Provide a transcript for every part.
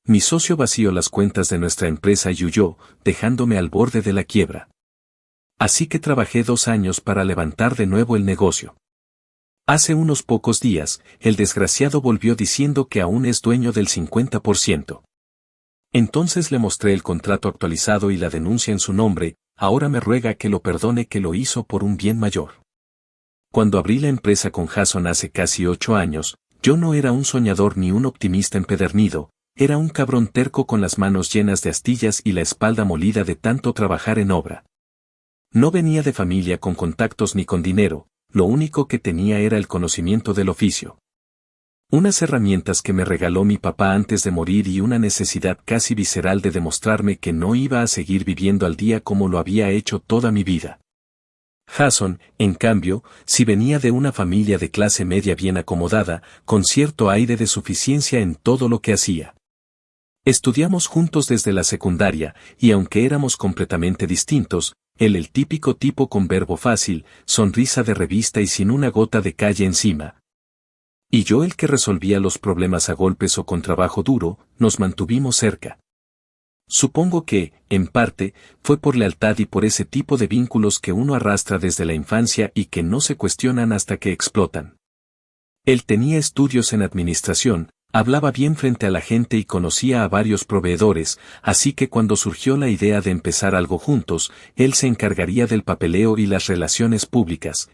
Mi socio vació las cuentas de nuestra empresa y huyó, dejándome al borde de la quiebra. Así que trabajé 2 años para levantar de nuevo el negocio. Hace unos pocos días, el desgraciado volvió diciendo que aún es dueño del 50%. Entonces le mostré el contrato actualizado y la denuncia en su nombre, ahora me ruega que lo perdone, que lo hizo por un bien mayor. Cuando abrí la empresa con Jason hace casi 8 años, yo no era un soñador ni un optimista empedernido, era un cabrón terco con las manos llenas de astillas y la espalda molida de tanto trabajar en obra. No venía de familia con contactos ni con dinero, lo único que tenía era el conocimiento del oficio. Unas herramientas que me regaló mi papá antes de morir y una necesidad casi visceral de demostrarme que no iba a seguir viviendo al día como lo había hecho toda mi vida. Jason, en cambio, sí venía de una familia de clase media bien acomodada, con cierto aire de suficiencia en todo lo que hacía. Estudiamos juntos desde la secundaria, y aunque éramos completamente distintos, él el típico tipo con verbo fácil, sonrisa de revista y sin una gota de calle encima. Y yo el que resolvía los problemas a golpes o con trabajo duro, nos mantuvimos cerca. Supongo que, en parte, fue por lealtad y por ese tipo de vínculos que uno arrastra desde la infancia y que no se cuestionan hasta que explotan. Él tenía estudios en administración, hablaba bien frente a la gente y conocía a varios proveedores, así que cuando surgió la idea de empezar algo juntos, él se encargaría del papeleo y las relaciones públicas.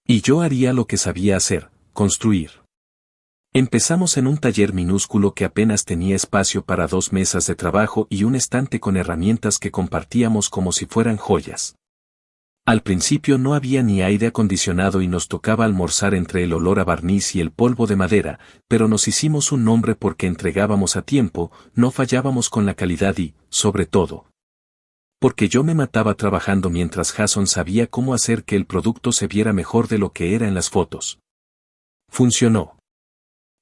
Y yo haría lo que sabía hacer, construir. Empezamos en un taller minúsculo que apenas tenía espacio para 2 mesas de trabajo y un estante con herramientas que compartíamos como si fueran joyas. Al principio no había ni aire acondicionado y nos tocaba almorzar entre el olor a barniz y el polvo de madera, pero nos hicimos un nombre porque entregábamos a tiempo, no fallábamos con la calidad y, sobre todo, porque yo me mataba trabajando mientras Jason sabía cómo hacer que el producto se viera mejor de lo que era en las fotos. Funcionó.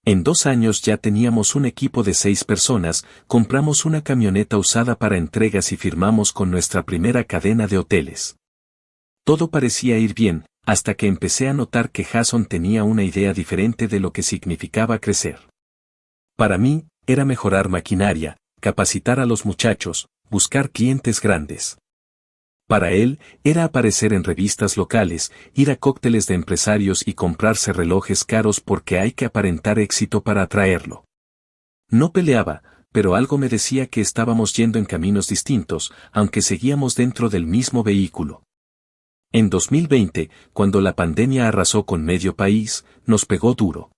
En 2 años ya teníamos un equipo de 6 personas, compramos una camioneta usada para entregas y firmamos con nuestra primera cadena de hoteles. Todo parecía ir bien, hasta que empecé a notar que Jason tenía una idea diferente de lo que significaba crecer. Para mí, era mejorar maquinaria, capacitar a los muchachos, buscar clientes grandes. Para él, era aparecer en revistas locales, ir a cócteles de empresarios y comprarse relojes caros porque hay que aparentar éxito para atraerlo. No peleaba, pero algo me decía que estábamos yendo en caminos distintos, aunque seguíamos dentro del mismo vehículo. En 2020, cuando la pandemia arrasó con medio país, nos pegó duro.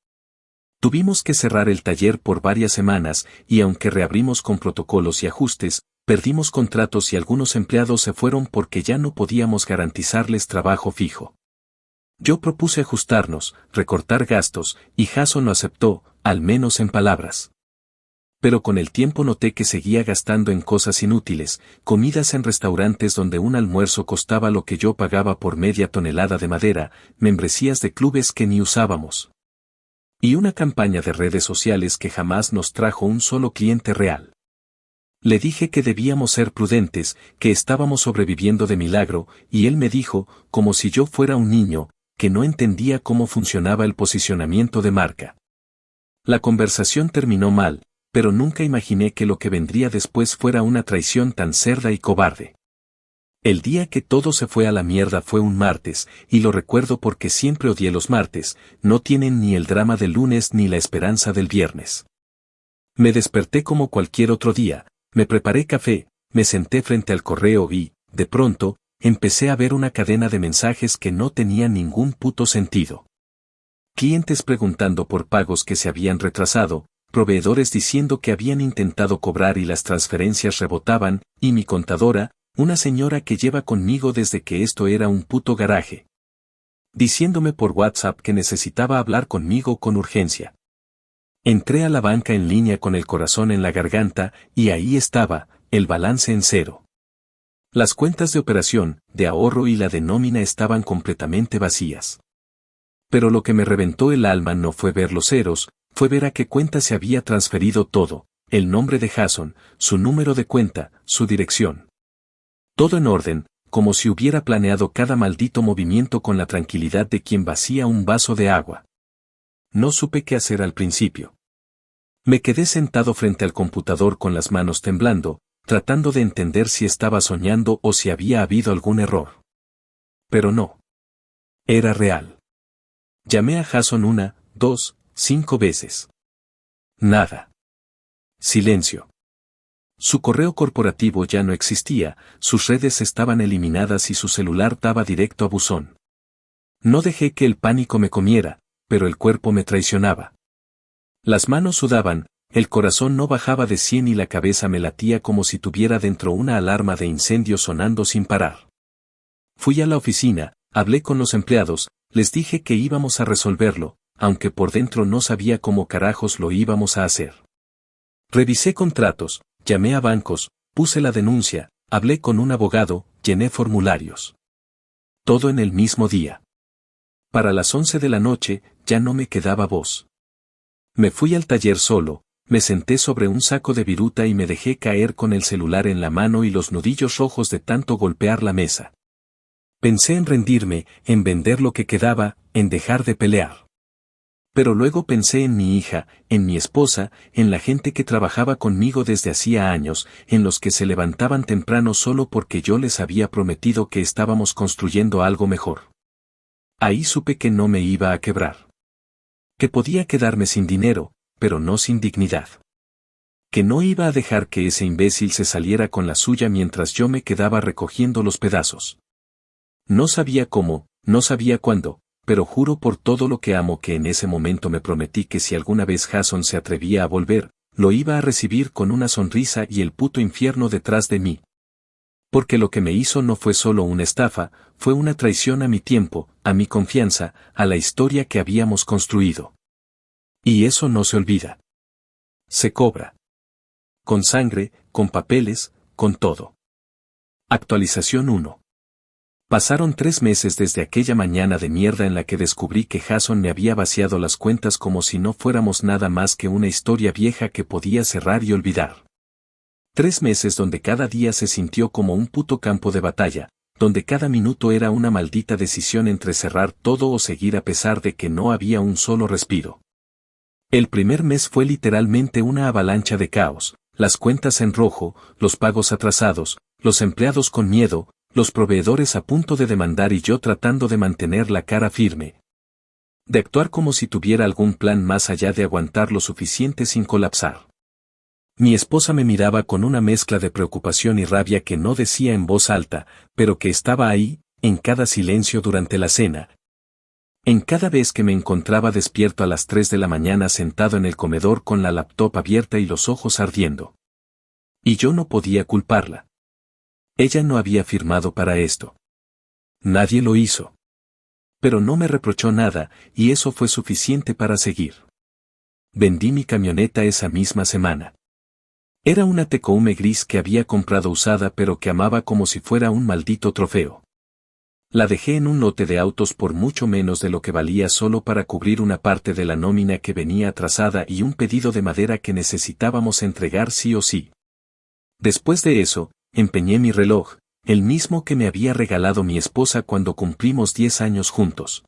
Tuvimos que cerrar el taller por varias semanas y aunque reabrimos con protocolos y ajustes, perdimos contratos y algunos empleados se fueron porque ya no podíamos garantizarles trabajo fijo. Yo propuse ajustarnos, recortar gastos, y Jason lo aceptó, al menos en palabras. Pero con el tiempo noté que seguía gastando en cosas inútiles, comidas en restaurantes donde un almuerzo costaba lo que yo pagaba por media tonelada de madera, membresías de clubes que ni usábamos. Y una campaña de redes sociales que jamás nos trajo un solo cliente real. Le dije que debíamos ser prudentes, que estábamos sobreviviendo de milagro, y él me dijo, como si yo fuera un niño, que no entendía cómo funcionaba el posicionamiento de marca. La conversación terminó mal, pero nunca imaginé que lo que vendría después fuera una traición tan cerda y cobarde. El día que todo se fue a la mierda fue un martes, y lo recuerdo porque siempre odié los martes, no tienen ni el drama del lunes ni la esperanza del viernes. Me desperté como cualquier otro día. Me preparé café, me senté frente al correo y, de pronto, empecé a ver una cadena de mensajes que no tenían ningún puto sentido. Clientes preguntando por pagos que se habían retrasado, proveedores diciendo que habían intentado cobrar y las transferencias rebotaban, y mi contadora, una señora que lleva conmigo desde que esto era un puto garaje, diciéndome por WhatsApp que necesitaba hablar conmigo con urgencia. Entré a la banca en línea con el corazón en la garganta, y ahí estaba, el balance en cero. Las cuentas de operación, de ahorro y la de nómina estaban completamente vacías. Pero lo que me reventó el alma no fue ver los ceros, fue ver a qué cuenta se había transferido todo, el nombre de Jason, su número de cuenta, su dirección. Todo en orden, como si hubiera planeado cada maldito movimiento con la tranquilidad de quien vacía un vaso de agua. No supe qué hacer al principio. Me quedé sentado frente al computador con las manos temblando, tratando de entender si estaba soñando o si había habido algún error. Pero no. Era real. Llamé a Jason 1, 2, 5 veces. Nada. Silencio. Su correo corporativo ya no existía, sus redes estaban eliminadas y su celular daba directo a buzón. No dejé que el pánico me comiera, pero el cuerpo me traicionaba. Las manos sudaban, el corazón no bajaba de 100 y la cabeza me latía como si tuviera dentro una alarma de incendio sonando sin parar. Fui a la oficina, hablé con los empleados, les dije que íbamos a resolverlo, aunque por dentro no sabía cómo carajos lo íbamos a hacer. Revisé contratos, llamé a bancos, puse la denuncia, hablé con un abogado, llené formularios. Todo en el mismo día. Para las 11 de la noche, ya no me quedaba voz. Me fui al taller solo, me senté sobre un saco de viruta y me dejé caer con el celular en la mano y los nudillos rojos de tanto golpear la mesa. Pensé en rendirme, en vender lo que quedaba, en dejar de pelear. Pero luego pensé en mi hija, en mi esposa, en la gente que trabajaba conmigo desde hacía años, en los que se levantaban temprano solo porque yo les había prometido que estábamos construyendo algo mejor. Ahí supe que no me iba a quebrar. Que podía quedarme sin dinero, pero no sin dignidad. Que no iba a dejar que ese imbécil se saliera con la suya mientras yo me quedaba recogiendo los pedazos. No sabía cómo, no sabía cuándo, pero juro por todo lo que amo que en ese momento me prometí que si alguna vez Jason se atrevía a volver, lo iba a recibir con una sonrisa y el puto infierno detrás de mí. Porque lo que me hizo no fue solo una estafa, fue una traición a mi tiempo, a mi confianza, a la historia que habíamos construido. Y eso no se olvida. Se cobra. Con sangre, con papeles, con todo. Actualización 1. Pasaron 3 meses desde aquella mañana de mierda en la que descubrí que Jason me había vaciado las cuentas como si no fuéramos nada más que una historia vieja que podía cerrar y olvidar. 3 meses donde cada día se sintió como un puto campo de batalla, donde cada minuto era una maldita decisión entre cerrar todo o seguir a pesar de que no había un solo respiro. El primer mes fue literalmente una avalancha de caos, las cuentas en rojo, los pagos atrasados, los empleados con miedo, los proveedores a punto de demandar y yo tratando de mantener la cara firme. De actuar como si tuviera algún plan más allá de aguantar lo suficiente sin colapsar. Mi esposa me miraba con una mezcla de preocupación y rabia que no decía en voz alta, pero que estaba ahí, en cada silencio durante la cena. En cada vez que me encontraba despierto a las 3 de la mañana sentado en el comedor con la laptop abierta y los ojos ardiendo. Y yo no podía culparla. Ella no había firmado para esto. Nadie lo hizo. Pero no me reprochó nada, y eso fue suficiente para seguir. Vendí mi camioneta esa misma semana. Era una Tacoma gris que había comprado usada pero que amaba como si fuera un maldito trofeo. La dejé en un lote de autos por mucho menos de lo que valía solo para cubrir una parte de la nómina que venía atrasada y un pedido de madera que necesitábamos entregar sí o sí. Después de eso, empeñé mi reloj, el mismo que me había regalado mi esposa cuando cumplimos 10 años juntos.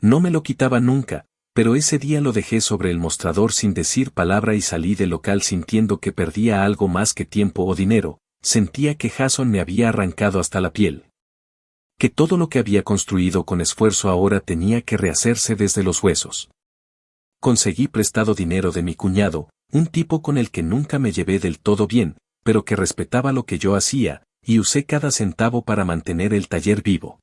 No me lo quitaba nunca, pero ese día lo dejé sobre el mostrador sin decir palabra y salí del local sintiendo que perdía algo más que tiempo o dinero, sentía que Jason me había arrancado hasta la piel. Que todo lo que había construido con esfuerzo ahora tenía que rehacerse desde los huesos. Conseguí prestado dinero de mi cuñado, un tipo con el que nunca me llevé del todo bien, pero que respetaba lo que yo hacía, y usé cada centavo para mantener el taller vivo.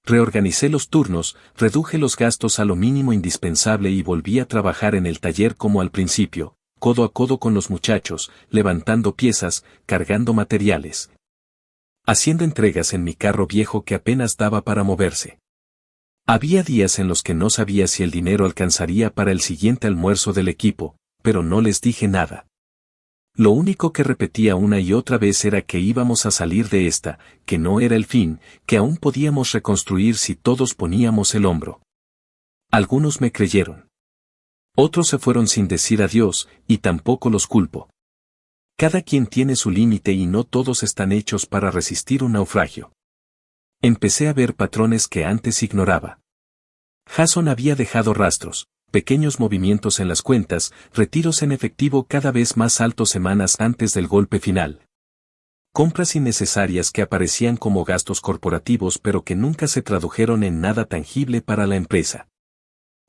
Reorganicé los turnos, reduje los gastos a lo mínimo indispensable y volví a trabajar en el taller como al principio, codo a codo con los muchachos, levantando piezas, cargando materiales. Haciendo entregas en mi carro viejo que apenas daba para moverse. Había días en los que no sabía si el dinero alcanzaría para el siguiente almuerzo del equipo, pero no les dije nada. Lo único que repetía una y otra vez era que íbamos a salir de esta, que no era el fin, que aún podíamos reconstruir si todos poníamos el hombro. Algunos me creyeron. Otros se fueron sin decir adiós, y tampoco los culpo. Cada quien tiene su límite y no todos están hechos para resistir un naufragio. Empecé a ver patrones que antes ignoraba. Jason había dejado rastros, pequeños movimientos en las cuentas, retiros en efectivo cada vez más altos semanas antes del golpe final. Compras innecesarias que aparecían como gastos corporativos pero que nunca se tradujeron en nada tangible para la empresa.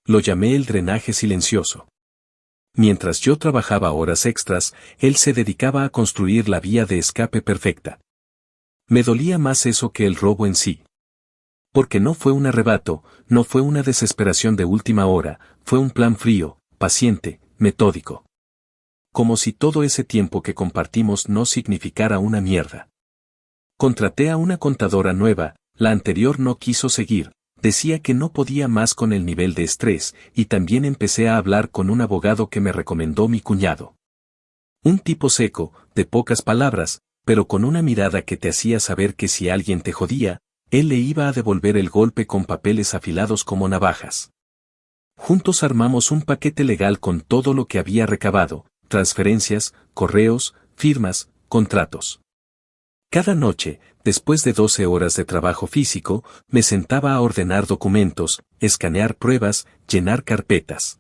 Lo llamé el drenaje silencioso. Mientras yo trabajaba horas extras, él se dedicaba a construir la vía de escape perfecta. Me dolía más eso que el robo en sí. Porque no fue un arrebato, no fue una desesperación de última hora, fue un plan frío, paciente, metódico. Como si todo ese tiempo que compartimos no significara una mierda. Contraté a una contadora nueva, la anterior no quiso seguir, decía que no podía más con el nivel de estrés, y también empecé a hablar con un abogado que me recomendó mi cuñado. Un tipo seco, de pocas palabras, pero con una mirada que te hacía saber que si alguien te jodía, él le iba a devolver el golpe con papeles afilados como navajas. Juntos armamos un paquete legal con todo lo que había recabado, transferencias, correos, firmas, contratos. Cada noche, después de 12 horas de trabajo físico, me sentaba a ordenar documentos, escanear pruebas, llenar carpetas.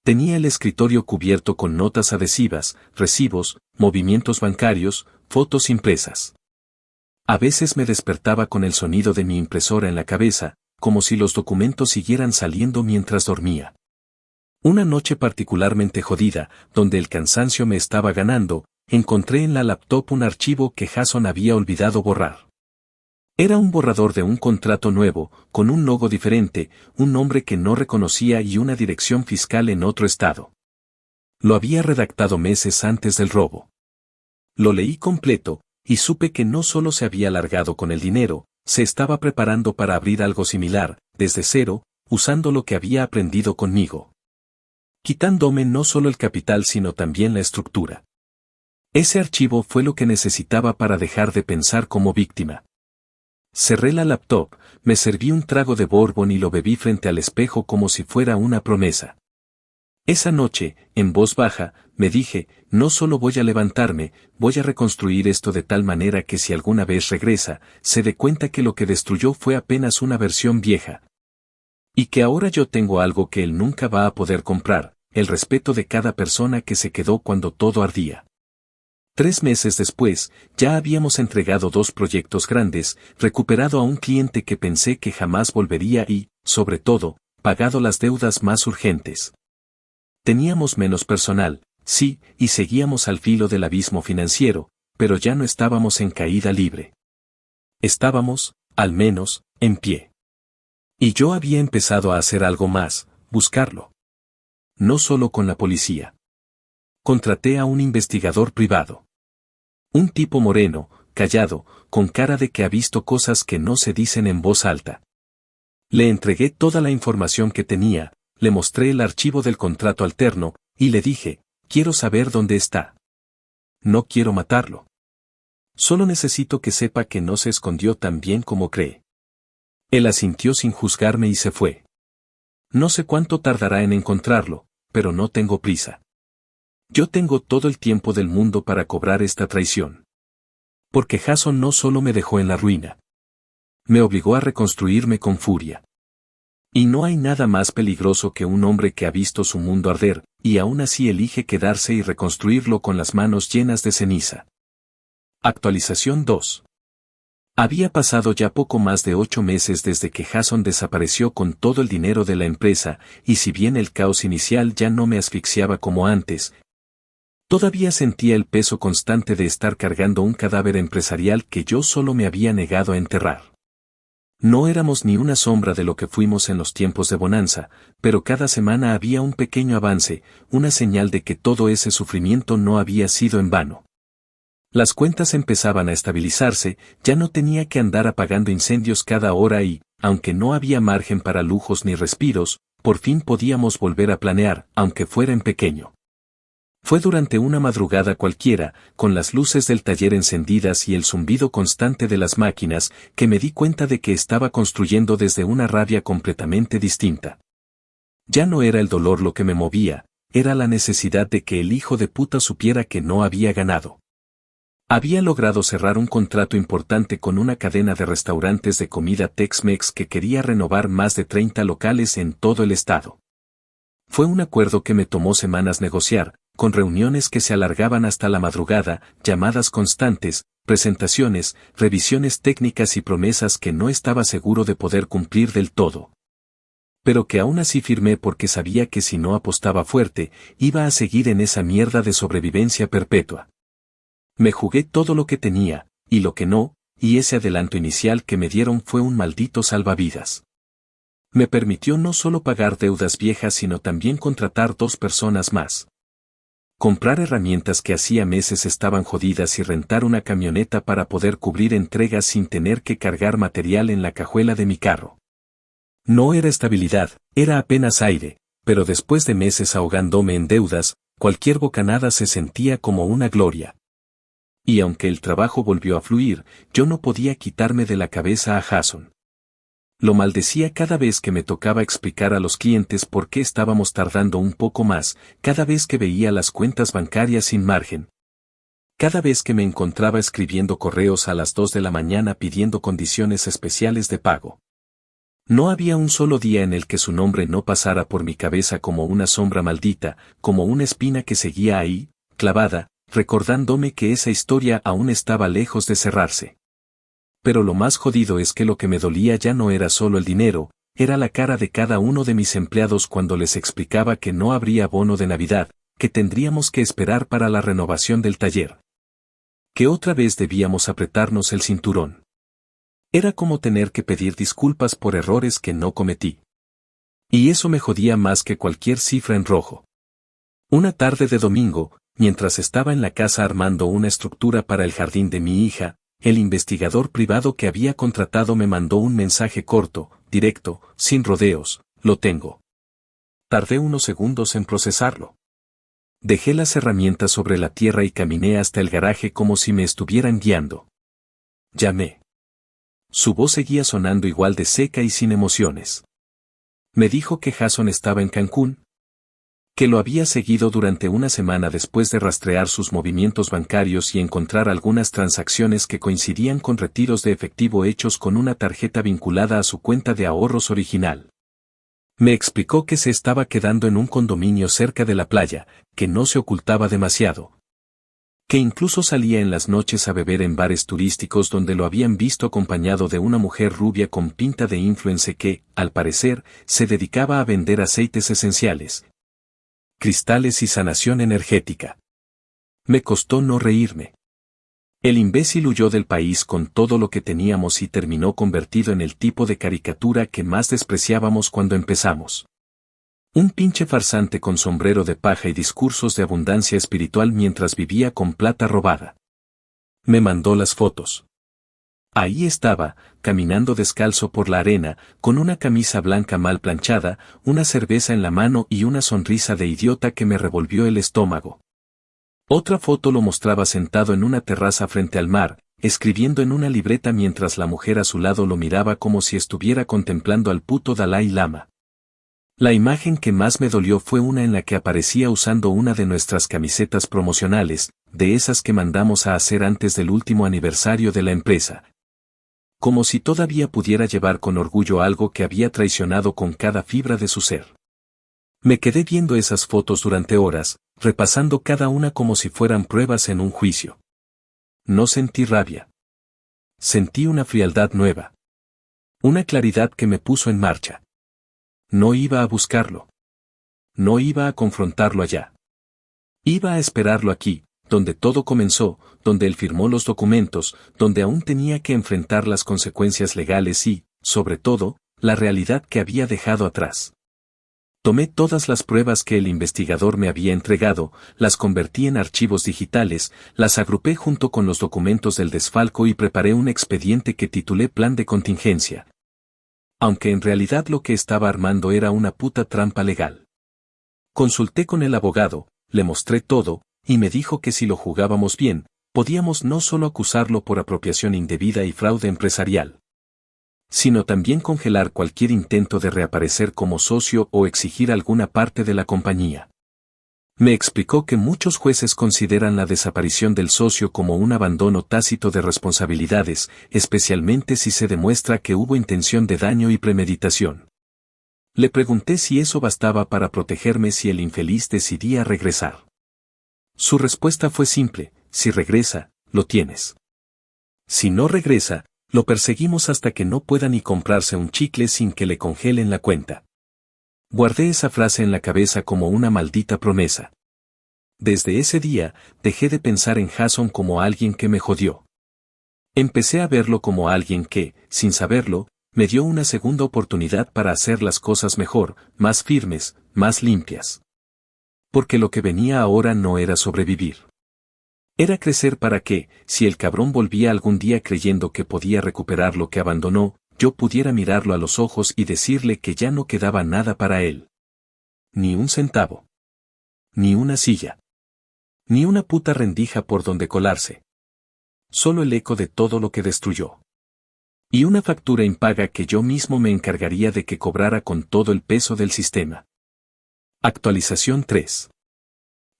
Tenía el escritorio cubierto con notas adhesivas, recibos, movimientos bancarios, fotos impresas. A veces me despertaba con el sonido de mi impresora en la cabeza, como si los documentos siguieran saliendo mientras dormía. Una noche particularmente jodida, donde el cansancio me estaba ganando, encontré en la laptop un archivo que Jason había olvidado borrar. Era un borrador de un contrato nuevo, con un logo diferente, un nombre que no reconocía y una dirección fiscal en otro estado. Lo había redactado meses antes del robo. Lo leí completo, y supe que no solo se había largado con el dinero, se estaba preparando para abrir algo similar, desde cero, usando lo que había aprendido conmigo. Quitándome no solo el capital sino también la estructura. Ese archivo fue lo que necesitaba para dejar de pensar como víctima. Cerré la laptop, me serví un trago de bourbon y lo bebí frente al espejo como si fuera una promesa. Esa noche, en voz baja, me dije, no solo voy a levantarme, voy a reconstruir esto de tal manera que si alguna vez regresa, se dé cuenta que lo que destruyó fue apenas una versión vieja. Y que ahora yo tengo algo que él nunca va a poder comprar, el respeto de cada persona que se quedó cuando todo ardía. 3 meses después, ya habíamos entregado 2 proyectos grandes, recuperado a un cliente que pensé que jamás volvería y, sobre todo, pagado las deudas más urgentes. Teníamos menos personal, sí, y seguíamos al filo del abismo financiero, pero ya no estábamos en caída libre. Estábamos, al menos, en pie. Y yo había empezado a hacer algo más, buscarlo. No solo con la policía. Contraté a un investigador privado. Un tipo moreno, callado, con cara de que ha visto cosas que no se dicen en voz alta. Le entregué toda la información que tenía, le mostré el archivo del contrato alterno, y le dije, quiero saber dónde está. No quiero matarlo. Solo necesito que sepa que no se escondió tan bien como cree. Él asintió sin juzgarme y se fue. No sé cuánto tardará en encontrarlo, pero no tengo prisa. Yo tengo todo el tiempo del mundo para cobrar esta traición. Porque Jason no solo me dejó en la ruina. Me obligó a reconstruirme con furia. Y no hay nada más peligroso que un hombre que ha visto su mundo arder, y aún así elige quedarse y reconstruirlo con las manos llenas de ceniza. Actualización 2. Había pasado ya poco más de 8 meses desde que Jason desapareció con todo el dinero de la empresa, y si bien el caos inicial ya no me asfixiaba como antes, todavía sentía el peso constante de estar cargando un cadáver empresarial que yo solo me había negado a enterrar. No éramos ni una sombra de lo que fuimos en los tiempos de bonanza, pero cada semana había un pequeño avance, una señal de que todo ese sufrimiento no había sido en vano. Las cuentas empezaban a estabilizarse, ya no tenía que andar apagando incendios cada hora y, aunque no había margen para lujos ni respiros, por fin podíamos volver a planear, aunque fuera en pequeño. Fue durante una madrugada cualquiera, con las luces del taller encendidas y el zumbido constante de las máquinas, que me di cuenta de que estaba construyendo desde una rabia completamente distinta. Ya no era el dolor lo que me movía, era la necesidad de que el hijo de puta supiera que no había ganado. Había logrado cerrar un contrato importante con una cadena de restaurantes de comida Tex-Mex que quería renovar más de 30 locales en todo el estado. Fue un acuerdo que me tomó semanas negociar, con reuniones que se alargaban hasta la madrugada, llamadas constantes, presentaciones, revisiones técnicas y promesas que no estaba seguro de poder cumplir del todo. Pero que aún así firmé porque sabía que si no apostaba fuerte, iba a seguir en esa mierda de sobrevivencia perpetua. Me jugué todo lo que tenía, y lo que no, y ese adelanto inicial que me dieron fue un maldito salvavidas. Me permitió no solo pagar deudas viejas sino también contratar 2 personas más. Comprar herramientas que hacía meses estaban jodidas y rentar una camioneta para poder cubrir entregas sin tener que cargar material en la cajuela de mi carro. No era estabilidad, era apenas aire, pero después de meses ahogándome en deudas, cualquier bocanada se sentía como una gloria. Y aunque el trabajo volvió a fluir, yo no podía quitarme de la cabeza a Jason. Lo maldecía cada vez que me tocaba explicar a los clientes por qué estábamos tardando un poco más, cada vez que veía las cuentas bancarias sin margen. Cada vez que me encontraba escribiendo correos a las 2 de la mañana pidiendo condiciones especiales de pago. No había un solo día en el que su nombre no pasara por mi cabeza como una sombra maldita, como una espina que seguía ahí, clavada, recordándome que esa historia aún estaba lejos de cerrarse. Pero lo más jodido es que lo que me dolía ya no era solo el dinero, era la cara de cada uno de mis empleados cuando les explicaba que no habría bono de Navidad, que tendríamos que esperar para la renovación del taller. Que otra vez debíamos apretarnos el cinturón. Era como tener que pedir disculpas por errores que no cometí. Y eso me jodía más que cualquier cifra en rojo. Una tarde de domingo, mientras estaba en la casa armando una estructura para el jardín de mi hija, el investigador privado que había contratado me mandó un mensaje corto, directo, sin rodeos: lo tengo. Tardé unos segundos en procesarlo. Dejé las herramientas sobre la tierra y caminé hasta el garaje como si me estuvieran guiando. Llamé. Su voz seguía sonando igual de seca y sin emociones. Me dijo que Jason estaba en Cancún, que lo había seguido durante una semana después de rastrear sus movimientos bancarios y encontrar algunas transacciones que coincidían con retiros de efectivo hechos con una tarjeta vinculada a su cuenta de ahorros original. Me explicó que se estaba quedando en un condominio cerca de la playa, que no se ocultaba demasiado. Que incluso salía en las noches a beber en bares turísticos donde lo habían visto acompañado de una mujer rubia con pinta de influencer que, al parecer, se dedicaba a vender aceites esenciales, cristales y sanación energética. Me costó no reírme. El imbécil huyó del país con todo lo que teníamos y terminó convertido en el tipo de caricatura que más despreciábamos cuando empezamos. Un pinche farsante con sombrero de paja y discursos de abundancia espiritual mientras vivía con plata robada. Me mandó las fotos. Ahí estaba, caminando descalzo por la arena, con una camisa blanca mal planchada, una cerveza en la mano y una sonrisa de idiota que me revolvió el estómago. Otra foto lo mostraba sentado en una terraza frente al mar, escribiendo en una libreta mientras la mujer a su lado lo miraba como si estuviera contemplando al puto Dalai Lama. La imagen que más me dolió fue una en la que aparecía usando una de nuestras camisetas promocionales, de esas que mandamos a hacer antes del último aniversario de la empresa. Como si todavía pudiera llevar con orgullo algo que había traicionado con cada fibra de su ser. Me quedé viendo esas fotos durante horas, repasando cada una como si fueran pruebas en un juicio. No sentí rabia. Sentí una frialdad nueva. Una claridad que me puso en marcha. No iba a buscarlo. No iba a confrontarlo allá. Iba a esperarlo aquí, donde todo comenzó, donde él firmó los documentos, donde aún tenía que enfrentar las consecuencias legales y, sobre todo, la realidad que había dejado atrás. Tomé todas las pruebas que el investigador me había entregado, las convertí en archivos digitales, las agrupé junto con los documentos del desfalco y preparé un expediente que titulé Plan de Contingencia. Aunque en realidad lo que estaba armando era una puta trampa legal. Consulté con el abogado, le mostré todo, y me dijo que si lo jugábamos bien, podíamos no solo acusarlo por apropiación indebida y fraude empresarial, sino también congelar cualquier intento de reaparecer como socio o exigir alguna parte de la compañía. Me explicó que muchos jueces consideran la desaparición del socio como un abandono tácito de responsabilidades, especialmente si se demuestra que hubo intención de daño y premeditación. Le pregunté si eso bastaba para protegerme si el infeliz decidía regresar. Su respuesta fue simple: si regresa, lo tienes. Si no regresa, lo perseguimos hasta que no pueda ni comprarse un chicle sin que le congelen la cuenta. Guardé esa frase en la cabeza como una maldita promesa. Desde ese día, dejé de pensar en Jason como alguien que me jodió. Empecé a verlo como alguien que, sin saberlo, me dio una segunda oportunidad para hacer las cosas mejor, más firmes, más limpias. Porque lo que venía ahora no era sobrevivir. Era crecer para que, si el cabrón volvía algún día creyendo que podía recuperar lo que abandonó, yo pudiera mirarlo a los ojos y decirle que ya no quedaba nada para él. Ni un centavo. Ni una silla. Ni una puta rendija por donde colarse. Solo el eco de todo lo que destruyó. Y una factura impaga que yo mismo me encargaría de que cobrara con todo el peso del sistema. Actualización 3.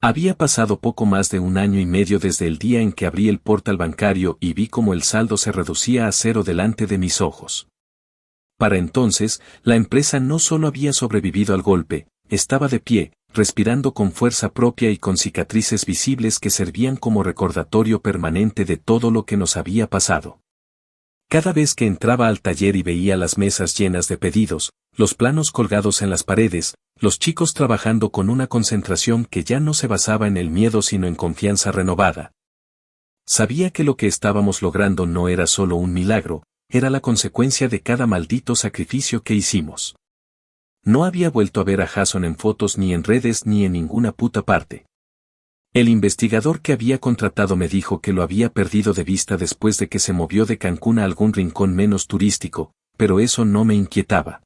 Había pasado poco más de 1 año y medio desde el día en que abrí el portal bancario y vi cómo el saldo se reducía a 0 delante de mis ojos. Para entonces, la empresa no solo había sobrevivido al golpe, estaba de pie, respirando con fuerza propia y con cicatrices visibles que servían como recordatorio permanente de todo lo que nos había pasado. Cada vez que entraba al taller y veía las mesas llenas de pedidos, los planos colgados en las paredes, los chicos trabajando con una concentración que ya no se basaba en el miedo sino en confianza renovada. Sabía que lo que estábamos logrando no era solo un milagro, era la consecuencia de cada maldito sacrificio que hicimos. No había vuelto a ver a Jason en fotos ni en redes ni en ninguna puta parte. El investigador que había contratado me dijo que lo había perdido de vista después de que se movió de Cancún a algún rincón menos turístico, pero eso no me inquietaba.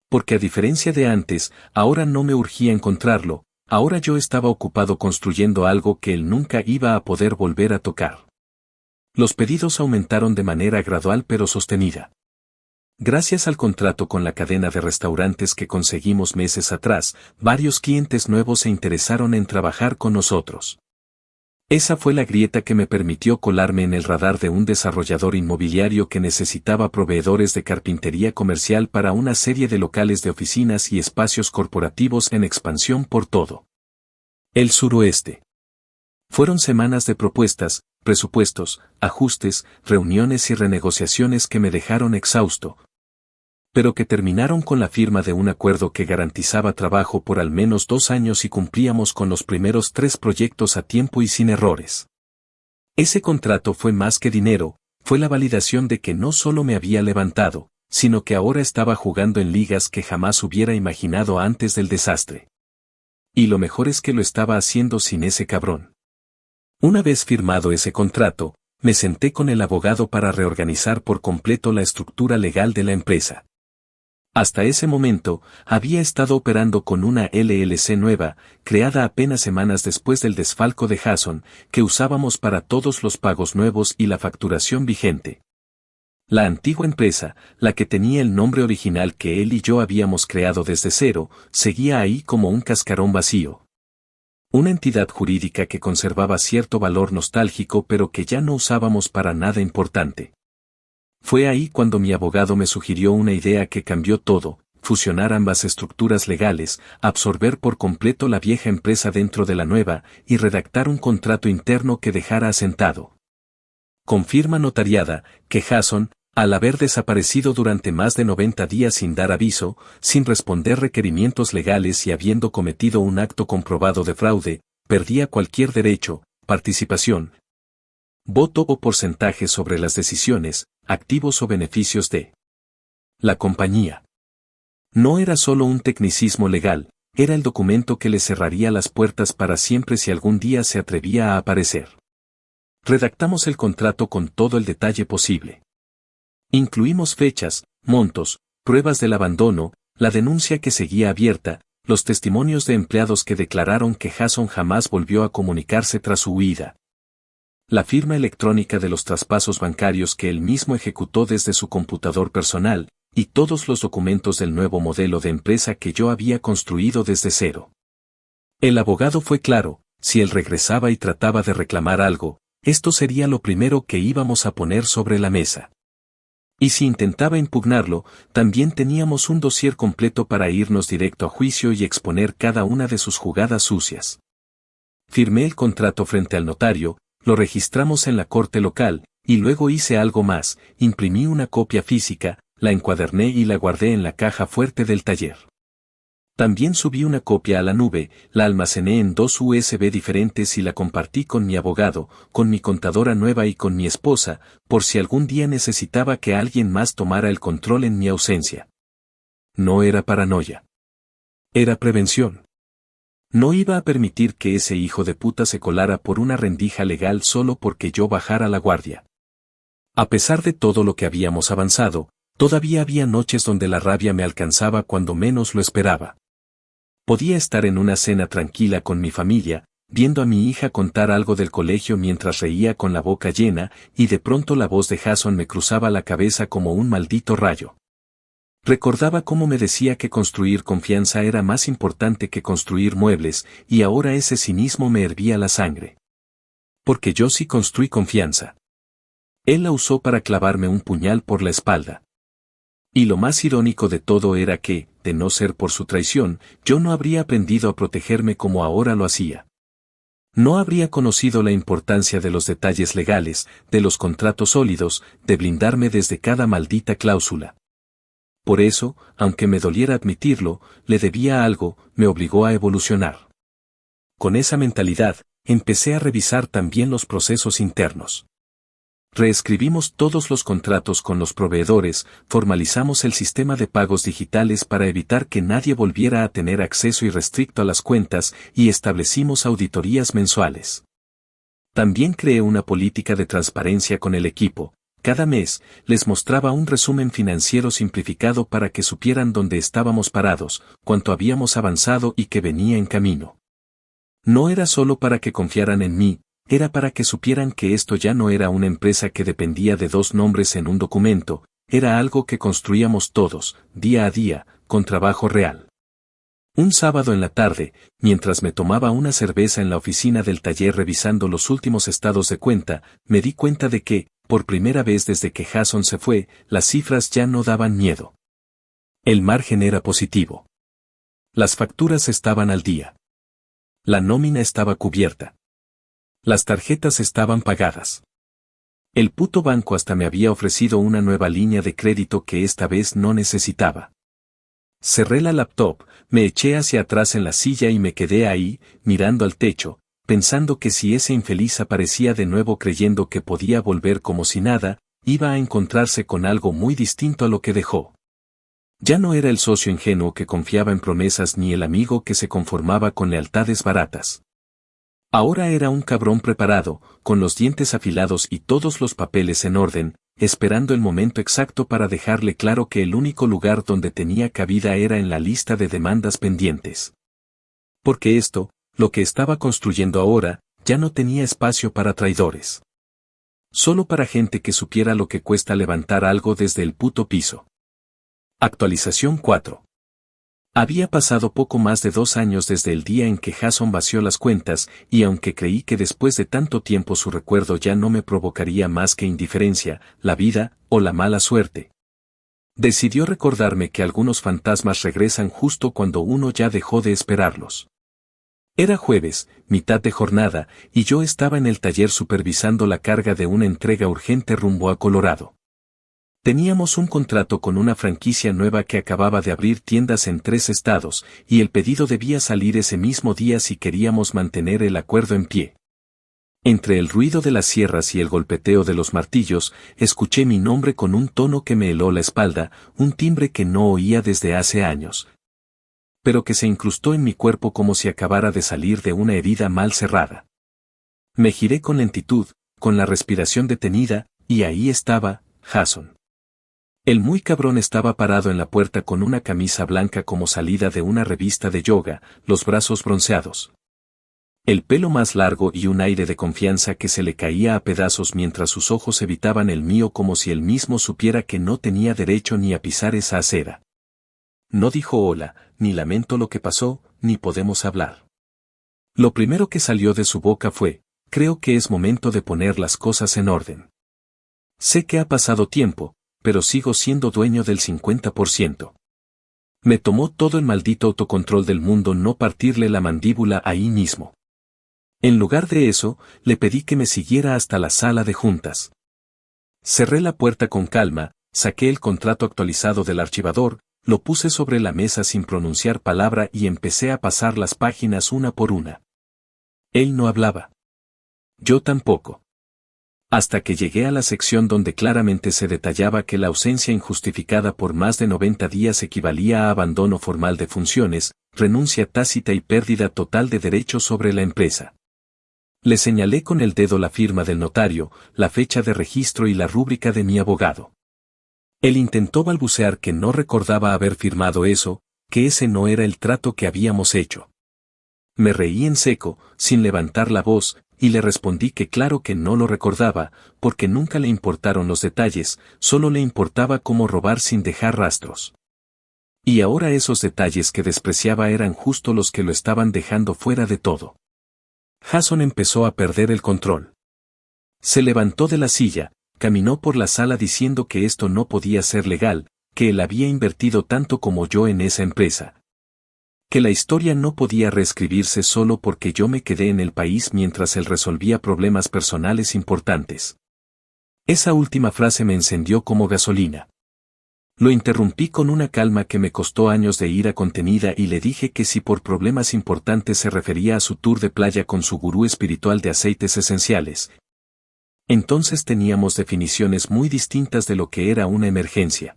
Porque a diferencia de antes, ahora no me urgía encontrarlo, ahora yo estaba ocupado construyendo algo que él nunca iba a poder volver a tocar. Los pedidos aumentaron de manera gradual pero sostenida. Gracias al contrato con la cadena de restaurantes que conseguimos meses atrás, varios clientes nuevos se interesaron en trabajar con nosotros. Esa fue la grieta que me permitió colarme en el radar de un desarrollador inmobiliario que necesitaba proveedores de carpintería comercial para una serie de locales de oficinas y espacios corporativos en expansión por todo el suroeste. Fueron semanas de propuestas, presupuestos, ajustes, reuniones y renegociaciones que me dejaron exhausto, pero que terminaron con la firma de un acuerdo que garantizaba trabajo por al menos 2 años y cumplíamos con los primeros 3 proyectos a tiempo y sin errores. Ese contrato fue más que dinero, fue la validación de que no solo me había levantado, sino que ahora estaba jugando en ligas que jamás hubiera imaginado antes del desastre. Y lo mejor es que lo estaba haciendo sin ese cabrón. Una vez firmado ese contrato, me senté con el abogado para reorganizar por completo la estructura legal de la empresa. Hasta ese momento, había estado operando con una LLC nueva, creada apenas semanas después del desfalco de Jason, que usábamos para todos los pagos nuevos y la facturación vigente. La antigua empresa, la que tenía el nombre original que él y yo habíamos creado desde cero, seguía ahí como un cascarón vacío. Una entidad jurídica que conservaba cierto valor nostálgico pero que ya no usábamos para nada importante. Fue ahí cuando mi abogado me sugirió una idea que cambió todo: fusionar ambas estructuras legales, absorber por completo la vieja empresa dentro de la nueva y redactar un contrato interno que dejara asentado, con firma notariada, que Jason, al haber desaparecido durante más de 90 días sin dar aviso, sin responder requerimientos legales y habiendo cometido un acto comprobado de fraude, perdía cualquier derecho, participación, voto o porcentaje sobre las decisiones, activos o beneficios de la compañía. No era solo un tecnicismo legal, era el documento que le cerraría las puertas para siempre si algún día se atrevía a aparecer. Redactamos el contrato con todo el detalle posible. Incluimos fechas, montos, pruebas del abandono, la denuncia que seguía abierta, los testimonios de empleados que declararon que Jason jamás volvió a comunicarse tras su huida, la firma electrónica de los traspasos bancarios que él mismo ejecutó desde su computador personal, y todos los documentos del nuevo modelo de empresa que yo había construido desde cero. El abogado fue claro: si él regresaba y trataba de reclamar algo, esto sería lo primero que íbamos a poner sobre la mesa. Y si intentaba impugnarlo, también teníamos un dossier completo para irnos directo a juicio y exponer cada una de sus jugadas sucias. Firmé el contrato frente al notario, lo registramos en la corte local, y luego hice algo más, imprimí una copia física, la encuaderné y la guardé en la caja fuerte del taller. También subí una copia a la nube, la almacené en 2 USB diferentes y la compartí con mi abogado, con mi contadora nueva y con mi esposa, por si algún día necesitaba que alguien más tomara el control en mi ausencia. No era paranoia. Era prevención. No iba a permitir que ese hijo de puta se colara por una rendija legal solo porque yo bajara la guardia. A pesar de todo lo que habíamos avanzado, todavía había noches donde la rabia me alcanzaba cuando menos lo esperaba. Podía estar en una cena tranquila con mi familia, viendo a mi hija contar algo del colegio mientras reía con la boca llena, y de pronto la voz de Jason me cruzaba la cabeza como un maldito rayo. Recordaba cómo me decía que construir confianza era más importante que construir muebles, y ahora ese cinismo me hervía la sangre. Porque yo sí construí confianza. Él la usó para clavarme un puñal por la espalda. Y lo más irónico de todo era que, de no ser por su traición, yo no habría aprendido a protegerme como ahora lo hacía. No habría conocido la importancia de los detalles legales, de los contratos sólidos, de blindarme desde cada maldita cláusula. Por eso, aunque me doliera admitirlo, le debía algo, me obligó a evolucionar. Con esa mentalidad, empecé a revisar también los procesos internos. Reescribimos todos los contratos con los proveedores, formalizamos el sistema de pagos digitales para evitar que nadie volviera a tener acceso irrestricto a las cuentas y establecimos auditorías mensuales. También creé una política de transparencia con el equipo. Cada mes, les mostraba un resumen financiero simplificado para que supieran dónde estábamos parados, cuánto habíamos avanzado y qué venía en camino. No era solo para que confiaran en mí, era para que supieran que esto ya no era una empresa que dependía de 2 nombres en un documento, era algo que construíamos todos, día a día, con trabajo real. Un sábado en la tarde, mientras me tomaba una cerveza en la oficina del taller revisando los últimos estados de cuenta, me di cuenta de que, por primera vez desde que Jason se fue, las cifras ya no daban miedo. El margen era positivo. Las facturas estaban al día. La nómina estaba cubierta. Las tarjetas estaban pagadas. El puto banco hasta me había ofrecido una nueva línea de crédito que esta vez no necesitaba. Cerré la laptop, me eché hacia atrás en la silla y me quedé ahí, mirando al techo, pensando que si ese infeliz aparecía de nuevo creyendo que podía volver como si nada, iba a encontrarse con algo muy distinto a lo que dejó. Ya no era el socio ingenuo que confiaba en promesas ni el amigo que se conformaba con lealtades baratas. Ahora era un cabrón preparado, con los dientes afilados y todos los papeles en orden, esperando el momento exacto para dejarle claro que el único lugar donde tenía cabida era en la lista de demandas pendientes. Porque esto, lo que estaba construyendo ahora, ya no tenía espacio para traidores. Solo para gente que supiera lo que cuesta levantar algo desde el puto piso. Actualización 4. Había pasado poco más de 2 años desde el día en que Jason vació las cuentas, y aunque creí que después de tanto tiempo su recuerdo ya no me provocaría más que indiferencia, la vida, o la mala suerte, decidió recordarme que algunos fantasmas regresan justo cuando uno ya dejó de esperarlos. Era jueves, mitad de jornada, y yo estaba en el taller supervisando la carga de una entrega urgente rumbo a Colorado. Teníamos un contrato con una franquicia nueva que acababa de abrir tiendas en 3 estados, y el pedido debía salir ese mismo día si queríamos mantener el acuerdo en pie. Entre el ruido de las sierras y el golpeteo de los martillos, escuché mi nombre con un tono que me heló la espalda, un timbre que no oía desde hace años, pero que se incrustó en mi cuerpo como si acabara de salir de una herida mal cerrada. Me giré con lentitud, con la respiración detenida, y ahí estaba, Jason. El muy cabrón estaba parado en la puerta con una camisa blanca como salida de una revista de yoga, los brazos bronceados. El pelo más largo y un aire de confianza que se le caía a pedazos mientras sus ojos evitaban el mío como si él mismo supiera que no tenía derecho ni a pisar esa acera. No dijo hola, ni lamento lo que pasó, ni podemos hablar. Lo primero que salió de su boca fue, creo que es momento de poner las cosas en orden. Sé que ha pasado tiempo, pero sigo siendo dueño del 50%. Me tomó todo el maldito autocontrol del mundo no partirle la mandíbula ahí mismo. En lugar de eso, le pedí que me siguiera hasta la sala de juntas. Cerré la puerta con calma, saqué el contrato actualizado del archivador, lo puse sobre la mesa sin pronunciar palabra y empecé a pasar las páginas una por una. Él no hablaba. Yo tampoco. Hasta que llegué a la sección donde claramente se detallaba que la ausencia injustificada por más de 90 días equivalía a abandono formal de funciones, renuncia tácita y pérdida total de derechos sobre la empresa. Le señalé con el dedo la firma del notario, la fecha de registro y la rúbrica de mi abogado. Él intentó balbucear que no recordaba haber firmado eso, que ese no era el trato que habíamos hecho. Me reí en seco, sin levantar la voz, y le respondí que claro que no lo recordaba, porque nunca le importaron los detalles, solo le importaba cómo robar sin dejar rastros. Y ahora esos detalles que despreciaba eran justo los que lo estaban dejando fuera de todo. Jason empezó a perder el control. Se levantó de la silla, caminó por la sala diciendo que esto no podía ser legal, que él había invertido tanto como yo en esa empresa. Que la historia no podía reescribirse solo porque yo me quedé en el país mientras él resolvía problemas personales importantes. Esa última frase me encendió como gasolina. Lo interrumpí con una calma que me costó años de ira contenida y le dije que si por problemas importantes se refería a su tour de playa con su gurú espiritual de aceites esenciales. Entonces teníamos definiciones muy distintas de lo que era una emergencia.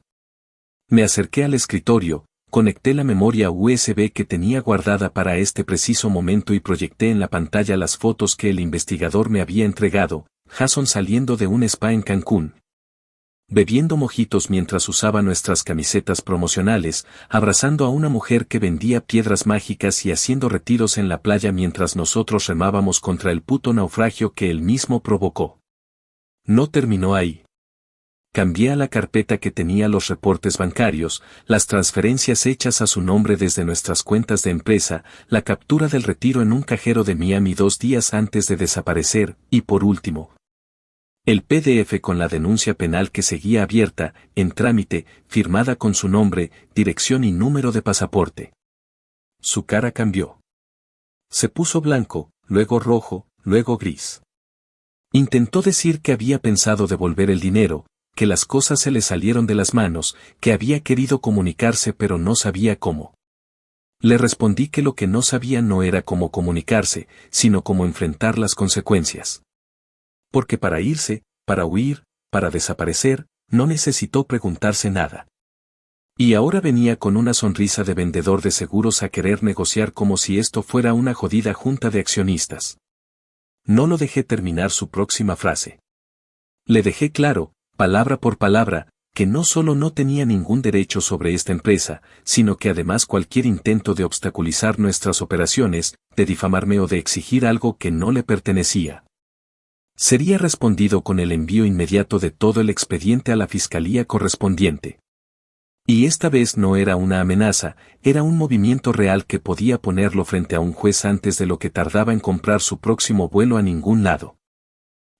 Me acerqué al escritorio, conecté la memoria USB que tenía guardada para este preciso momento y proyecté en la pantalla las fotos que el investigador me había entregado, Jason saliendo de un spa en Cancún. Bebiendo mojitos mientras usaba nuestras camisetas promocionales, abrazando a una mujer que vendía piedras mágicas y haciendo retiros en la playa mientras nosotros remábamos contra el puto naufragio que él mismo provocó. No terminó ahí. Cambié a la carpeta que tenía los reportes bancarios, las transferencias hechas a su nombre desde nuestras cuentas de empresa, la captura del retiro en un cajero de Miami 2 días antes de desaparecer, y por último, el PDF con la denuncia penal que seguía abierta, en trámite, firmada con su nombre, dirección y número de pasaporte. Su cara cambió. Se puso blanco, luego rojo, luego gris. Intentó decir que había pensado devolver el dinero, que las cosas se le salieron de las manos, que había querido comunicarse pero no sabía cómo. Le respondí que lo que no sabía no era cómo comunicarse, sino cómo enfrentar las consecuencias. Porque para irse, para huir, para desaparecer, no necesitó preguntarse nada. Y ahora venía con una sonrisa de vendedor de seguros a querer negociar como si esto fuera una jodida junta de accionistas. No lo dejé terminar su próxima frase. Le dejé claro, palabra por palabra, que no solo no tenía ningún derecho sobre esta empresa, sino que además cualquier intento de obstaculizar nuestras operaciones, de difamarme o de exigir algo que no le pertenecía, sería respondido con el envío inmediato de todo el expediente a la fiscalía correspondiente. Y esta vez no era una amenaza, era un movimiento real que podía ponerlo frente a un juez antes de lo que tardaba en comprar su próximo vuelo a ningún lado.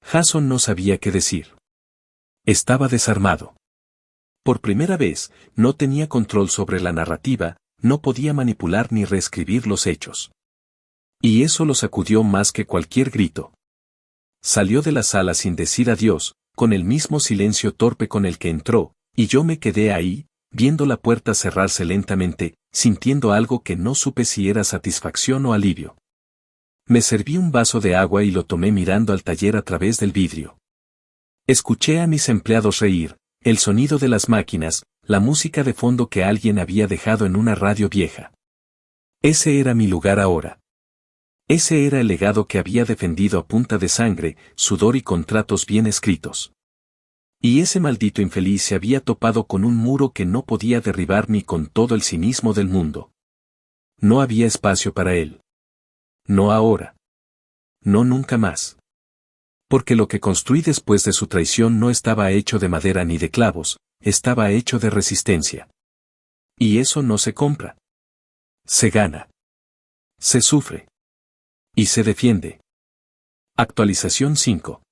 Jason no sabía qué decir. Estaba desarmado. Por primera vez, no tenía control sobre la narrativa, no podía manipular ni reescribir los hechos. Y eso lo sacudió más que cualquier grito. Salió de la sala sin decir adiós, con el mismo silencio torpe con el que entró, y yo me quedé ahí, viendo la puerta cerrarse lentamente, sintiendo algo que no supe si era satisfacción o alivio. Me serví un vaso de agua y lo tomé mirando al taller a través del vidrio. Escuché a mis empleados reír, el sonido de las máquinas, la música de fondo que alguien había dejado en una radio vieja. Ese era mi lugar ahora. Ese era el legado que había defendido a punta de sangre, sudor y contratos bien escritos. Y ese maldito infeliz se había topado con un muro que no podía derribar ni con todo el cinismo del mundo. No había espacio para él. No ahora. No nunca más. Porque lo que construí después de su traición no estaba hecho de madera ni de clavos, estaba hecho de resistencia. Y eso no se compra. Se gana. Se sufre. Y se defiende. Actualización 5.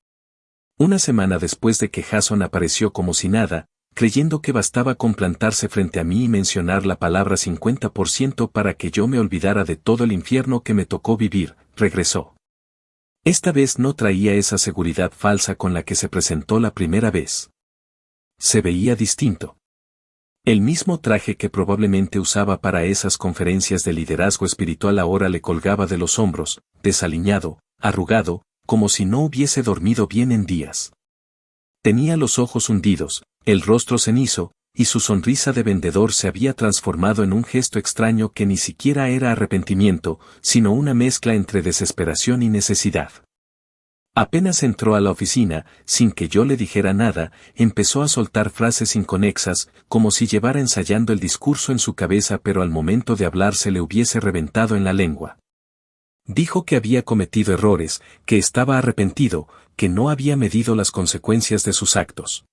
Una semana después de que Jason apareció como si nada, creyendo que bastaba con plantarse frente a mí y mencionar la palabra 50% para que yo me olvidara de todo el infierno que me tocó vivir, regresó. Esta vez no traía esa seguridad falsa con la que se presentó la primera vez. Se veía distinto. El mismo traje que probablemente usaba para esas conferencias de liderazgo espiritual ahora le colgaba de los hombros, desaliñado, arrugado, como si no hubiese dormido bien en días. Tenía los ojos hundidos, el rostro cenizo, y su sonrisa de vendedor se había transformado en un gesto extraño que ni siquiera era arrepentimiento, sino una mezcla entre desesperación y necesidad. Apenas entró a la oficina, sin que yo le dijera nada, empezó a soltar frases inconexas, como si llevara ensayando el discurso en su cabeza pero al momento de hablar se le hubiese reventado en la lengua. Dijo que había cometido errores, que estaba arrepentido, que no había medido las consecuencias de sus actos.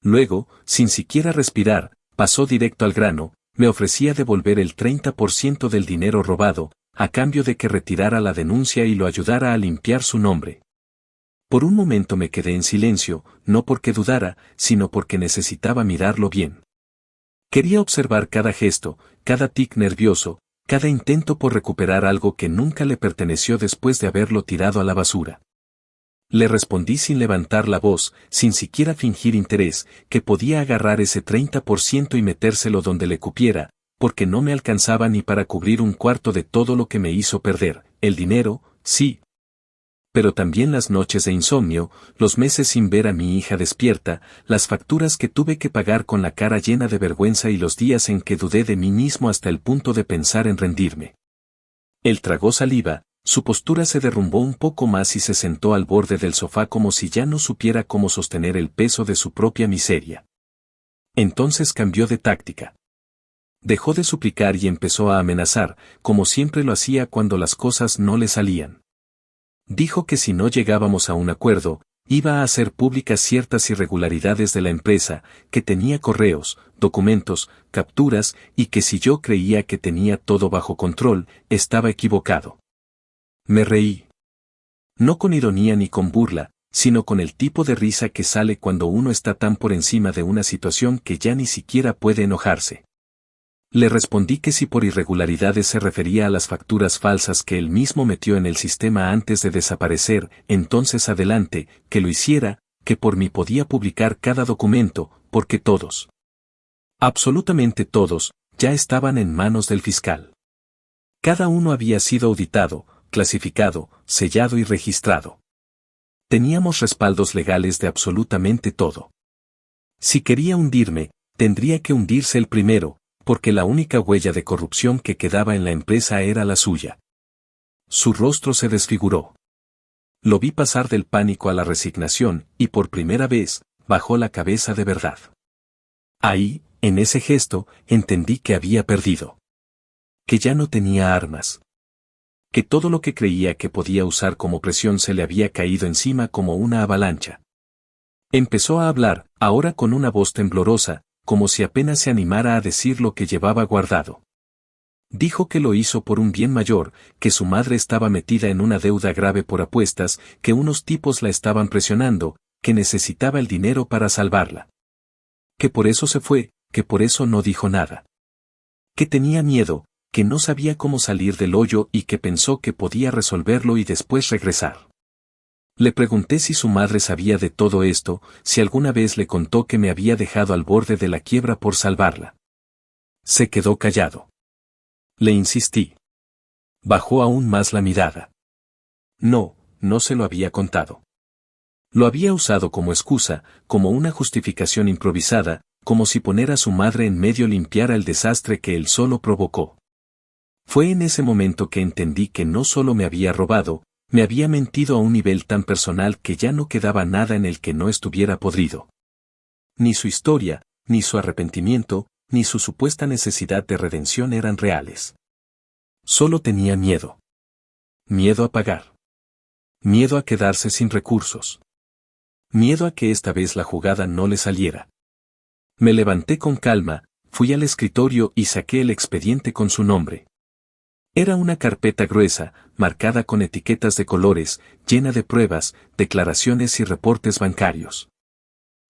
Luego, sin siquiera respirar, pasó directo al grano, me ofrecía devolver el 30% del dinero robado, a cambio de que retirara la denuncia y lo ayudara a limpiar su nombre. Por un momento me quedé en silencio, no porque dudara, sino porque necesitaba mirarlo bien. Quería observar cada gesto, cada tic nervioso, cada intento por recuperar algo que nunca le perteneció después de haberlo tirado a la basura. Le respondí sin levantar la voz, sin siquiera fingir interés, que podía agarrar ese 30% y metérselo donde le cupiera, porque no me alcanzaba ni para cubrir un cuarto de todo lo que me hizo perder. El dinero, sí. Pero también las noches de insomnio, los meses sin ver a mi hija despierta, las facturas que tuve que pagar con la cara llena de vergüenza y los días en que dudé de mí mismo hasta el punto de pensar en rendirme. Él tragó saliva, su postura se derrumbó un poco más y se sentó al borde del sofá como si ya no supiera cómo sostener el peso de su propia miseria. Entonces cambió de táctica. Dejó de suplicar y empezó a amenazar, como siempre lo hacía cuando las cosas no le salían. Dijo que si no llegábamos a un acuerdo, iba a hacer públicas ciertas irregularidades de la empresa, que tenía correos, documentos, capturas, y que si yo creía que tenía todo bajo control, estaba equivocado. Me reí. No con ironía ni con burla, sino con el tipo de risa que sale cuando uno está tan por encima de una situación que ya ni siquiera puede enojarse. Le respondí que si por irregularidades se refería a las facturas falsas que él mismo metió en el sistema antes de desaparecer, entonces adelante, que lo hiciera, que por mí podía publicar cada documento, porque todos, absolutamente todos, ya estaban en manos del fiscal. Cada uno había sido auditado, clasificado, sellado y registrado. Teníamos respaldos legales de absolutamente todo. Si quería hundirme, tendría que hundirse el primero, porque la única huella de corrupción que quedaba en la empresa era la suya. Su rostro se desfiguró. Lo vi pasar del pánico a la resignación, y por primera vez, bajó la cabeza de verdad. Ahí, en ese gesto, entendí que había perdido. Que ya no tenía armas. Que todo lo que creía que podía usar como presión se le había caído encima como una avalancha. Empezó a hablar, ahora con una voz temblorosa, como si apenas se animara a decir lo que llevaba guardado. Dijo que lo hizo por un bien mayor, que su madre estaba metida en una deuda grave por apuestas, que unos tipos la estaban presionando, que necesitaba el dinero para salvarla. Que por eso se fue, que por eso no dijo nada. Que tenía miedo, que no sabía cómo salir del hoyo y que pensó que podía resolverlo y después regresar. Le pregunté si su madre sabía de todo esto, si alguna vez le contó que me había dejado al borde de la quiebra por salvarla. Se quedó callado. Le insistí. Bajó aún más la mirada. No, no se lo había contado. Lo había usado como excusa, como una justificación improvisada, como si poner a su madre en medio limpiara el desastre que él solo provocó. Fue en ese momento que entendí que no solo me había robado, me había mentido a un nivel tan personal que ya no quedaba nada en el que no estuviera podrido. Ni su historia, ni su arrepentimiento, ni su supuesta necesidad de redención eran reales. Solo tenía miedo. Miedo a pagar. Miedo a quedarse sin recursos. Miedo a que esta vez la jugada no le saliera. Me levanté con calma, fui al escritorio y saqué el expediente con su nombre. Era una carpeta gruesa, marcada con etiquetas de colores, llena de pruebas, declaraciones y reportes bancarios.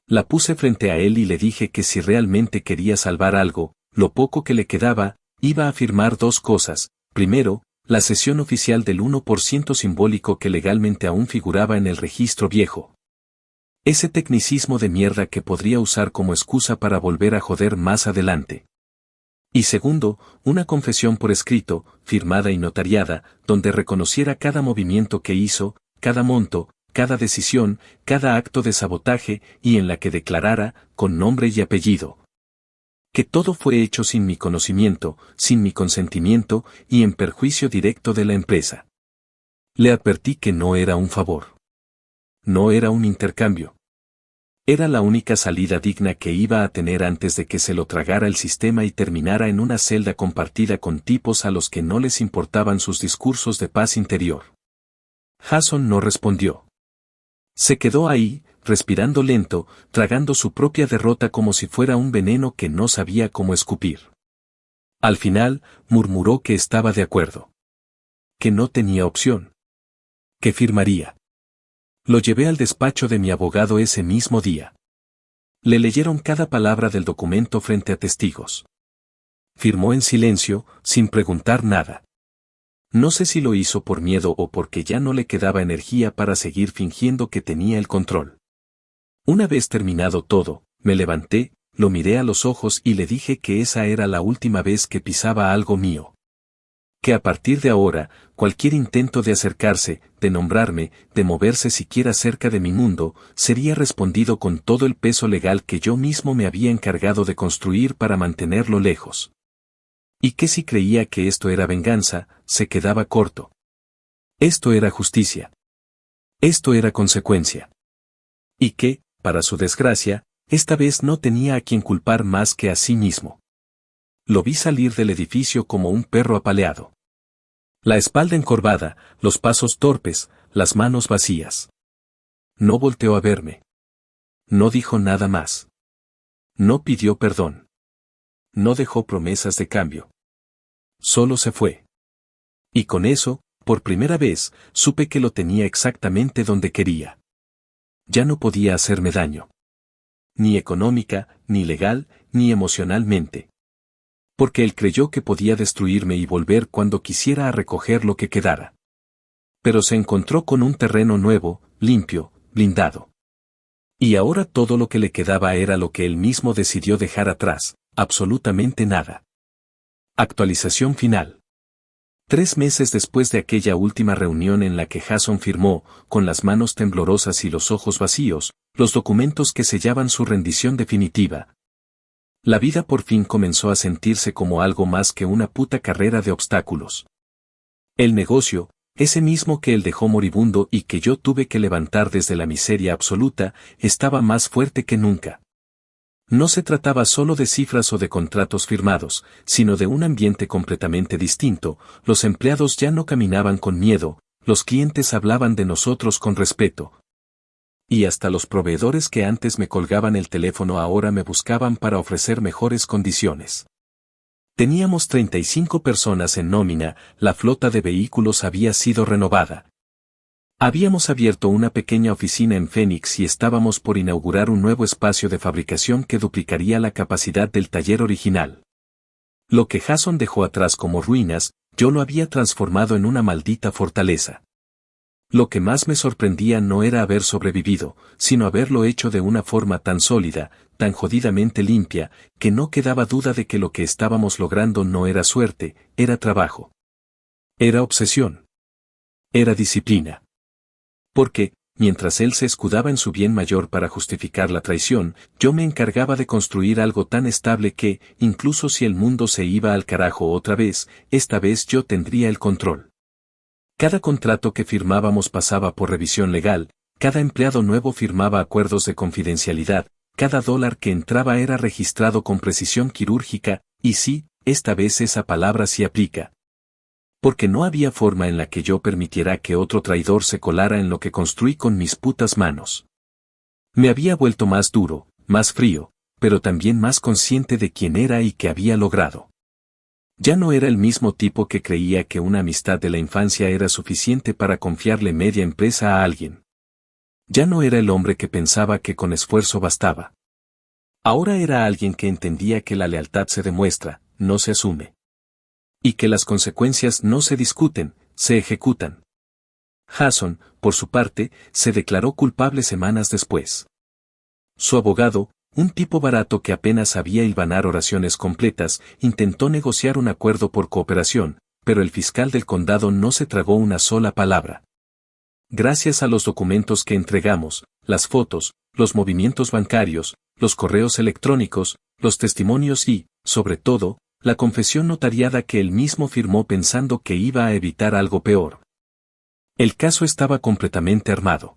La puse frente a él y le dije que si realmente quería salvar algo, lo poco que le quedaba, iba a firmar dos cosas. Primero, la cesión oficial del 1% simbólico que legalmente aún figuraba en el registro viejo. Ese tecnicismo de mierda que podría usar como excusa para volver a joder más adelante. Y segundo, una confesión por escrito, firmada y notariada, donde reconociera cada movimiento que hizo, cada monto, cada decisión, cada acto de sabotaje, y en la que declarara, con nombre y apellido, que todo fue hecho sin mi conocimiento, sin mi consentimiento, y en perjuicio directo de la empresa. Le advertí que no era un favor. No era un intercambio. Era la única salida digna que iba a tener antes de que se lo tragara el sistema y terminara en una celda compartida con tipos a los que no les importaban sus discursos de paz interior. Jason no respondió. Se quedó ahí, respirando lento, tragando su propia derrota como si fuera un veneno que no sabía cómo escupir. Al final, murmuró que estaba de acuerdo. Que no tenía opción. Que firmaría. Lo llevé al despacho de mi abogado ese mismo día. Le leyeron cada palabra del documento frente a testigos. Firmó en silencio, sin preguntar nada. No sé si lo hizo por miedo o porque ya no le quedaba energía para seguir fingiendo que tenía el control. Una vez terminado todo, me levanté, lo miré a los ojos y le dije que esa era la última vez que pisaba algo mío. Que a partir de ahora, cualquier intento de acercarse, de nombrarme, de moverse siquiera cerca de mi mundo, sería respondido con todo el peso legal que yo mismo me había encargado de construir para mantenerlo lejos. Y que si creía que esto era venganza, se quedaba corto. Esto era justicia. Esto era consecuencia. Y que, para su desgracia, esta vez no tenía a quien culpar más que a sí mismo. Lo vi salir del edificio como un perro apaleado. La espalda encorvada, los pasos torpes, las manos vacías. No volteó a verme. No dijo nada más. No pidió perdón. No dejó promesas de cambio. Solo se fue. Y con eso, por primera vez, supe que lo tenía exactamente donde quería. Ya no podía hacerme daño. Ni económica, ni legal, ni emocionalmente. Porque él creyó que podía destruirme y volver cuando quisiera a recoger lo que quedara. Pero se encontró con un terreno nuevo, limpio, blindado. Y ahora todo lo que le quedaba era lo que él mismo decidió dejar atrás, absolutamente nada. Actualización final. 3 meses después de aquella última reunión en la que Jason firmó, con las manos temblorosas y los ojos vacíos, los documentos que sellaban su rendición definitiva. La vida por fin comenzó a sentirse como algo más que una puta carrera de obstáculos. El negocio, ese mismo que él dejó moribundo y que yo tuve que levantar desde la miseria absoluta, estaba más fuerte que nunca. No se trataba solo de cifras o de contratos firmados, sino de un ambiente completamente distinto. Los empleados ya no caminaban con miedo, los clientes hablaban de nosotros con respeto. Y hasta los proveedores que antes me colgaban el teléfono ahora me buscaban para ofrecer mejores condiciones. Teníamos 35 personas en nómina, la flota de vehículos había sido renovada. Habíamos abierto una pequeña oficina en Phoenix y estábamos por inaugurar un nuevo espacio de fabricación que duplicaría la capacidad del taller original. Lo que Jason dejó atrás como ruinas, yo lo había transformado en una maldita fortaleza. Lo que más me sorprendía no era haber sobrevivido, sino haberlo hecho de una forma tan sólida, tan jodidamente limpia, que no quedaba duda de que lo que estábamos logrando no era suerte, era trabajo. Era obsesión. Era disciplina. Porque, mientras él se escudaba en su bien mayor para justificar la traición, yo me encargaba de construir algo tan estable que, incluso si el mundo se iba al carajo otra vez, esta vez yo tendría el control. Cada contrato que firmábamos pasaba por revisión legal, cada empleado nuevo firmaba acuerdos de confidencialidad, cada dólar que entraba era registrado con precisión quirúrgica, y sí, esta vez esa palabra sí aplica. Porque no había forma en la que yo permitiera que otro traidor se colara en lo que construí con mis putas manos. Me había vuelto más duro, más frío, pero también más consciente de quién era y qué había logrado. Ya no era el mismo tipo que creía que una amistad de la infancia era suficiente para confiarle media empresa a alguien. Ya no era el hombre que pensaba que con esfuerzo bastaba. Ahora era alguien que entendía que la lealtad se demuestra, no se asume. Y que las consecuencias no se discuten, se ejecutan. Jason, por su parte, se declaró culpable semanas después. Su abogado, un tipo barato que apenas sabía hilvanar oraciones completas, intentó negociar un acuerdo por cooperación, pero el fiscal del condado no se tragó una sola palabra. Gracias a los documentos que entregamos, las fotos, los movimientos bancarios, los correos electrónicos, los testimonios y, sobre todo, la confesión notariada que él mismo firmó pensando que iba a evitar algo peor. El caso estaba completamente armado.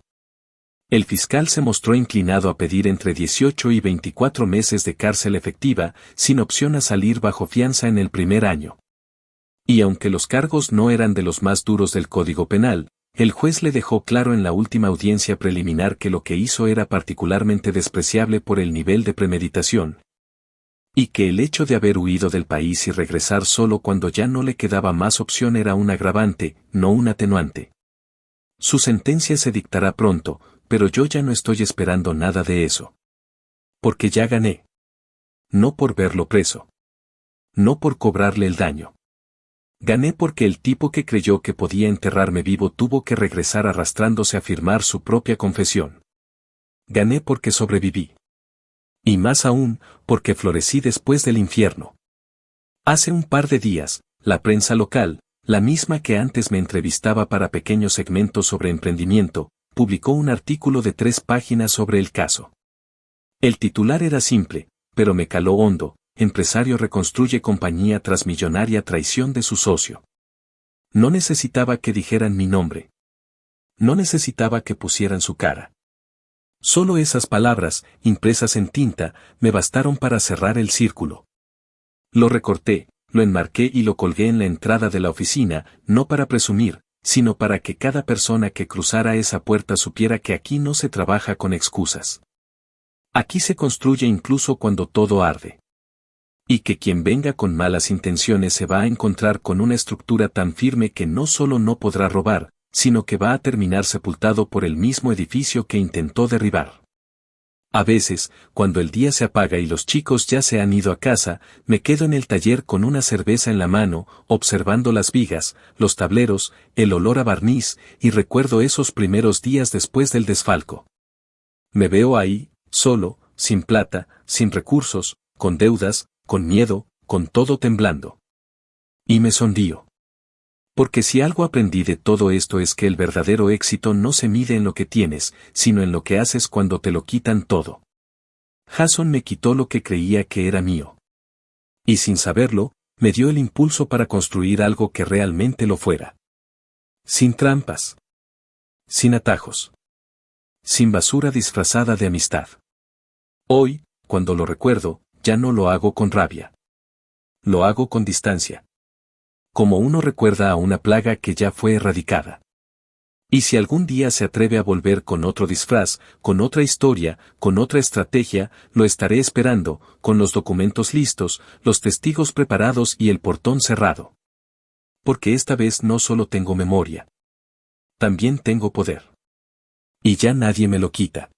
El fiscal se mostró inclinado a pedir entre 18 y 24 meses de cárcel efectiva, sin opción a salir bajo fianza en el primer año. Y aunque los cargos no eran de los más duros del Código Penal, el juez le dejó claro en la última audiencia preliminar que lo que hizo era particularmente despreciable por el nivel de premeditación. Y que el hecho de haber huido del país y regresar solo cuando ya no le quedaba más opción era un agravante, no un atenuante. Su sentencia se dictará pronto, pero yo ya no estoy esperando nada de eso. Porque ya gané. No por verlo preso. No por cobrarle el daño. Gané porque el tipo que creyó que podía enterrarme vivo tuvo que regresar arrastrándose a firmar su propia confesión. Gané porque sobreviví. Y más aún, porque florecí después del infierno. Hace un par de días, la prensa local, la misma que antes me entrevistaba para pequeños segmentos sobre emprendimiento, publicó un artículo de 3 páginas sobre el caso. El titular era simple, pero me caló hondo: empresario reconstruye compañía tras millonaria traición de su socio. No necesitaba que dijeran mi nombre. No necesitaba que pusieran su cara. Solo esas palabras, impresas en tinta, me bastaron para cerrar el círculo. Lo recorté, lo enmarqué y lo colgué en la entrada de la oficina, no para presumir, sino para que cada persona que cruzara esa puerta supiera que aquí no se trabaja con excusas. Aquí se construye incluso cuando todo arde. Y que quien venga con malas intenciones se va a encontrar con una estructura tan firme que no solo no podrá robar, sino que va a terminar sepultado por el mismo edificio que intentó derribar. A veces, cuando el día se apaga y los chicos ya se han ido a casa, me quedo en el taller con una cerveza en la mano, observando las vigas, los tableros, el olor a barniz, y recuerdo esos primeros días después del desfalco. Me veo ahí, solo, sin plata, sin recursos, con deudas, con miedo, con todo temblando. Y me sonrío. Porque si algo aprendí de todo esto es que el verdadero éxito no se mide en lo que tienes, sino en lo que haces cuando te lo quitan todo. Jason me quitó lo que creía que era mío. Y sin saberlo, me dio el impulso para construir algo que realmente lo fuera. Sin trampas. Sin atajos. Sin basura disfrazada de amistad. Hoy, cuando lo recuerdo, ya no lo hago con rabia. Lo hago con distancia. Como uno recuerda a una plaga que ya fue erradicada. Y si algún día se atreve a volver con otro disfraz, con otra historia, con otra estrategia, lo estaré esperando, con los documentos listos, los testigos preparados y el portón cerrado. Porque esta vez no solo tengo memoria. También tengo poder. Y ya nadie me lo quita.